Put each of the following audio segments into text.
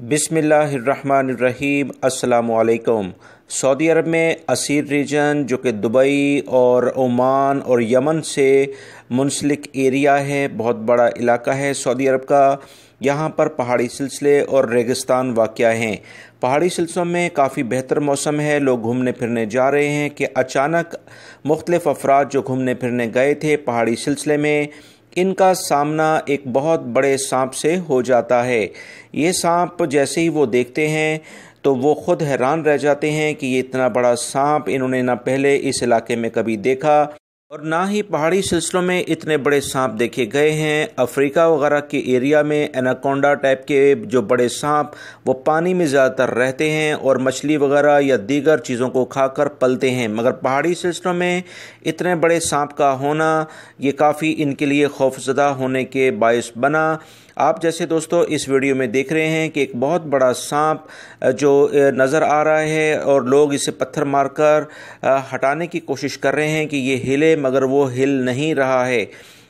بسم اللہ الرحمن الرحیم۔ السلام علیکم۔ سعودی عرب میں اسیر ریجن جو کہ دبئی اور عمان اور یمن سے منسلک ایریا ہے، بہت بڑا علاقہ ہے سعودی عرب کا۔ یہاں پر پہاڑی سلسلے اور ریگستان واقع ہیں۔ پہاڑی سلسلوں میں کافی بہتر موسم ہے، لوگ گھومنے پھرنے جا رہے ہیں کہ اچانک مختلف افراد جو گھومنے پھرنے گئے تھے پہاڑی سلسلے میں، ان کا سامنا ایک بہت بڑے سانپ سے ہو جاتا ہے۔ یہ سانپ جیسے ہی وہ دیکھتے ہیں تو وہ خود حیران رہ جاتے ہیں کہ یہ اتنا بڑا سانپ انہوں نے نہ پہلے اس علاقے میں کبھی دیکھا اور نہ ہی پہاڑی سلسلوں میں اتنے بڑے سانپ دیکھے گئے ہیں۔ افریقہ وغیرہ کے ایریا میں ایناکونڈا ٹائپ کے جو بڑے سانپ وہ پانی میں زیادہ تر رہتے ہیں اور مچھلی وغیرہ یا دیگر چیزوں کو کھا کر پلتے ہیں، مگر پہاڑی سلسلوں میں اتنے بڑے سانپ کا ہونا یہ کافی ان کے لیے خوفزدہ ہونے کے باعث بنا۔ آپ جیسے دوستو اس ویڈیو میں دیکھ رہے ہیں کہ ایک بہت بڑا سانپ جو نظر آ رہا ہے اور لوگ اسے پتھر مار کر ہٹانے کی کوشش کر رہے ہیں کہ یہ ہلے، مگر وہ ہل نہیں رہا ہے۔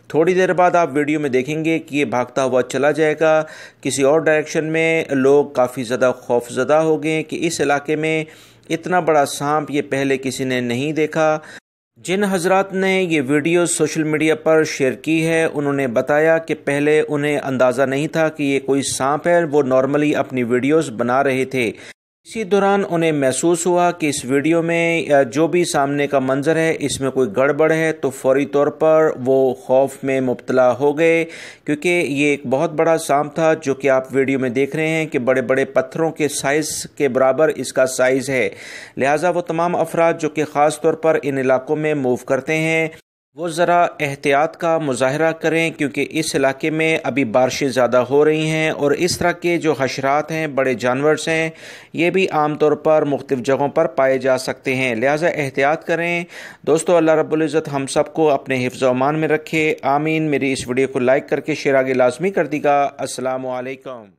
تھوڑی دیر بعد آپ ویڈیو میں دیکھیں گے کہ یہ بھاگتا ہوا چلا جائے گا کسی اور ڈائریکشن میں۔ لوگ کافی زیادہ خوفزدہ ہو گئے کہ اس علاقے میں اتنا بڑا سانپ یہ پہلے کسی نے نہیں دیکھا۔ جن حضرات نے یہ ویڈیو سوشل میڈیا پر شیئر کی ہے انہوں نے بتایا کہ پہلے انہیں اندازہ نہیں تھا کہ یہ کوئی سانپ ہے، وہ نارملی اپنی ویڈیوز بنا رہے تھے۔ اسی دوران انہیں محسوس ہوا کہ اس ویڈیو میں جو بھی سامنے کا منظر ہے اس میں کوئی گڑبڑ ہے، تو فوری طور پر وہ خوف میں مبتلا ہو گئے، کیونکہ یہ ایک بہت بڑا سانپ تھا جو کہ آپ ویڈیو میں دیکھ رہے ہیں کہ بڑے بڑے پتھروں کے سائز کے برابر اس کا سائز ہے۔ لہٰذا وہ تمام افراد جو کہ خاص طور پر ان علاقوں میں موو کرتے ہیں وہ ذرا احتیاط کا مظاہرہ کریں، کیونکہ اس علاقے میں ابھی بارشیں زیادہ ہو رہی ہیں اور اس طرح کے جو حشرات ہیں، بڑے جانورز ہیں، یہ بھی عام طور پر مختلف جگہوں پر پائے جا سکتے ہیں۔ لہٰذا احتیاط کریں دوستو۔ اللہ رب العزت ہم سب کو اپنے حفظ و امان میں رکھے، آمین۔ میری اس ویڈیو کو لائک کر کے شیئر آگے لازمی کر دیگا۔ السلام علیکم۔